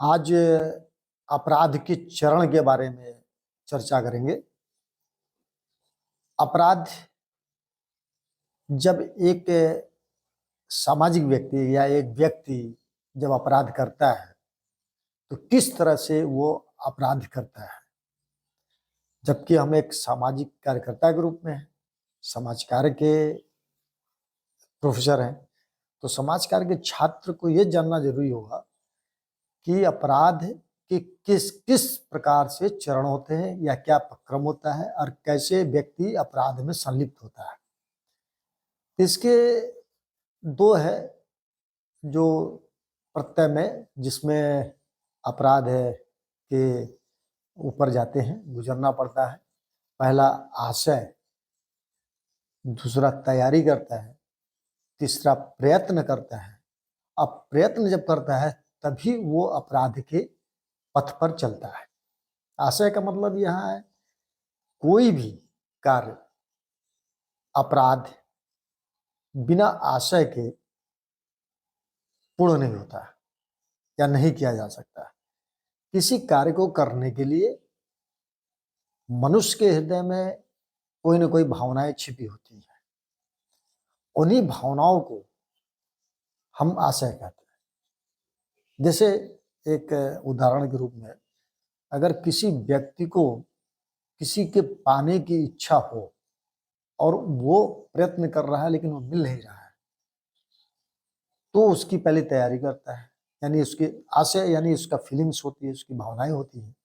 आज अपराध के चरण के बारे में चर्चा करेंगे। अपराध जब एक सामाजिक व्यक्ति या एक व्यक्ति जब अपराध करता है तो किस तरह से वो अपराध करता है। जबकि हम एक सामाजिक कार्यकर्ता के रूप में हैं, समाज कार्य के प्रोफेसर हैं, तो समाज कार्य के छात्र को ये जानना जरूरी होगा कि अपराध के किस किस प्रकार से चरण होते हैं या क्या क्रम होता है और कैसे व्यक्ति अपराध में संलिप्त होता है। इसके दो है जो प्रत्यय में जिसमें अपराध है के ऊपर जाते हैं, गुजरना पड़ता है। पहला आशय, दूसरा तैयारी करता है, तीसरा प्रयत्न करता है। अब प्रयत्न जब करता है तभी वो अपराध के पथ पर चलता है। आशय का मतलब यहाँ है कोई भी कार्य अपराध बिना आशय के पूर्ण नहीं होता है या नहीं किया जा सकता है। किसी कार्य को करने के लिए मनुष्य के हृदय में कोई ना कोई भावनाएं छिपी होती है। उन्हीं भावनाओं को हम आशय कहते हैं। जैसे एक उदाहरण के रूप में, अगर किसी व्यक्ति को किसी के पाने की इच्छा हो और वो प्रयत्न कर रहा है लेकिन वो मिल नहीं रहा है, तो उसकी पहले तैयारी करता है, यानी उसके आशय यानी उसका फीलिंग्स होती है, उसकी भावनाएं होती है।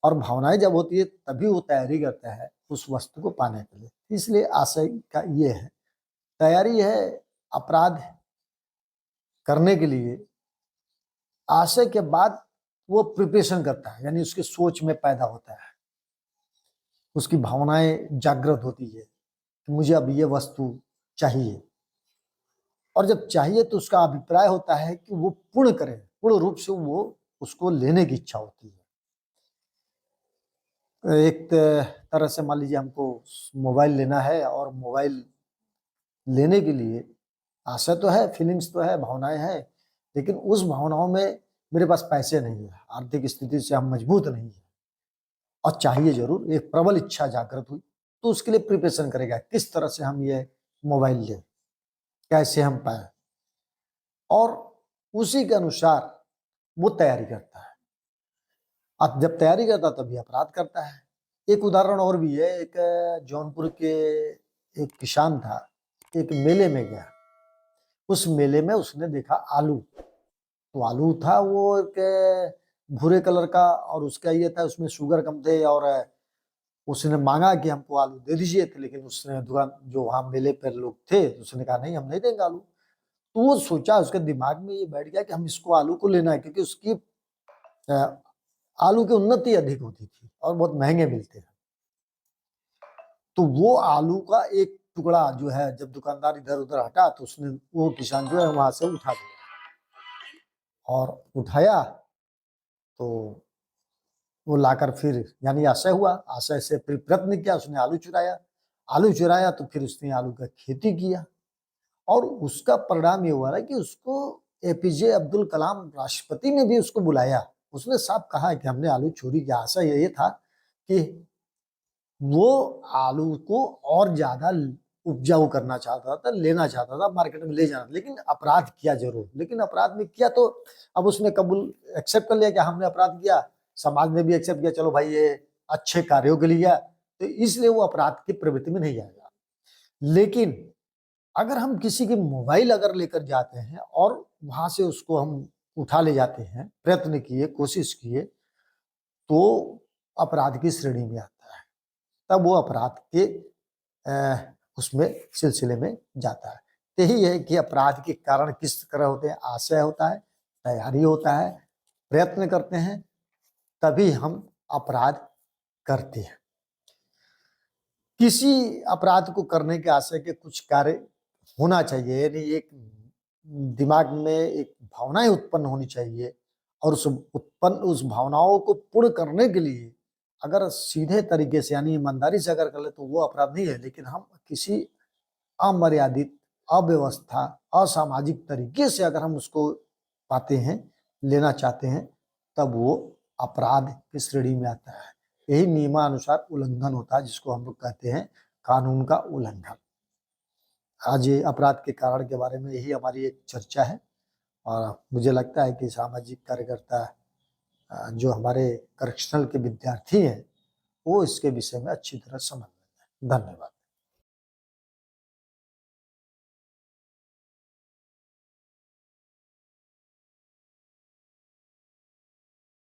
और भावनाएं जब होती है तभी वो तैयारी करता है उस वस्तु को पाने के लिए। इसलिए आशय का ये है, तैयारी है अपराध करने के लिए। आशय के बाद वो प्रिपरेशन करता है, यानी उसके सोच में पैदा होता है, उसकी भावनाएं जागृत होती है कि मुझे अब ये वस्तु चाहिए। और जब चाहिए तो उसका अभिप्राय होता है कि वो पूर्ण करे, पूर्ण रूप से वो उसको लेने की इच्छा होती है। एक तरह से मान लीजिए हमको मोबाइल लेना है और मोबाइल लेने के लिए आशा तो है, फीलिंग्स तो है, भावनाएं हैं, लेकिन उस भावनाओं में मेरे पास पैसे नहीं है, आर्थिक स्थिति से हम मजबूत नहीं है और चाहिए जरूर, एक प्रबल इच्छा जागृत हुई, तो उसके लिए प्रिपरेशन करेगा किस तरह से हम ये मोबाइल लें, कैसे हम पाए, और उसी के अनुसार वो तैयारी करता है। अब जब तैयारी करता तभी अपराध करता है। एक उदाहरण और भी है। एक जौनपुर के एक किसान था, एक मेले में गया। उस मेले में उसने देखा आलू, तो आलू था वो एक भूरे कलर का, और उसका ये था उसमें शुगर कम थे, और उसने मांगा कि हमको आलू दे दीजिए, तो लेकिन उसने दुकान जो वहां मेले पर लोग थे उसने कहा नहीं, हम नहीं देंगे आलू। तो वो सोचा, उसके दिमाग में ये बैठ गया कि हम इसको आलू को लेना है, क्योंकि उसकी आलू की उन्नति अधिक होती थी और बहुत महंगे मिलते हैं। तो वो आलू का एक टुकड़ा जो है जब दुकानदार इधर उधर हटा तो उसने, वो किसान जो है वहां से उठा दिया, और उठाया तो वो लाकर फिर, यानी आशय हुआ, आशय से फिर प्रयत्न किया, उसने आलू चुराया। आलू चुराया तो फिर उसने आलू का खेती किया, और उसका परिणाम ये हुआ ना कि उसको एपीजे अब्दुल कलाम राष्ट्रपति ने भी उसको बुलाया। उसने साफ कहा कि हमने आलू चोरी किया। आशा ये था कि वो आलू को और ज्यादा उपजाऊ करना चाहता था, लेना चाहता था, मार्केट में ले जाना, लेकिन अपराध किया जरूर। लेकिन अपराध में किया तो अब उसने कबूल एक्सेप्ट कर लिया कि हमने अपराध किया, समाज ने भी एक्सेप्ट किया, चलो भाई ये अच्छे कार्यों के लिए किया, तो इसलिए वो अपराध की प्रवृत्ति में नहीं जाएगा। लेकिन अगर हम किसी की मोबाइल अगर लेकर जाते हैं और वहां से उसको हम उठा ले जाते हैं, प्रयत्न किए, कोशिश किए, तो अपराध की श्रेणी में आता है, तब वो अपराध के उसमें सिलसिले में जाता है। यही है कि अपराध के कारण किस तरह होते हैं, आशय होता है, तैयारी होता है, प्रयत्न करते हैं, तभी हम अपराध करते हैं। किसी अपराध को करने के आशय के कुछ कार्य होना चाहिए, यानी एक दिमाग में एक भावनाएं उत्पन्न होनी चाहिए, और उस भावनाओं को पूर्ण करने के लिए अगर सीधे तरीके से यानी ईमानदारी से अगर कर ले तो वो अपराध नहीं है। लेकिन हम किसी अमर्यादित, अव्यवस्था, असामाजिक तरीके से अगर हम उसको पाते हैं, लेना चाहते हैं, तब वो अपराध की श्रेणी में आता है। यही नियमानुसार उल्लंघन होता है, जिसको हम लोग कहते हैं कानून का उल्लंघन। आज ये अपराध के कारण के बारे में यही हमारी एक चर्चा है, और मुझे लगता है कि सामाजिक कार्यकर्ता जो हमारे करेक्शनल के विद्यार्थी हैं वो इसके विषय में अच्छी तरह समझ रहे हैं। धन्यवाद।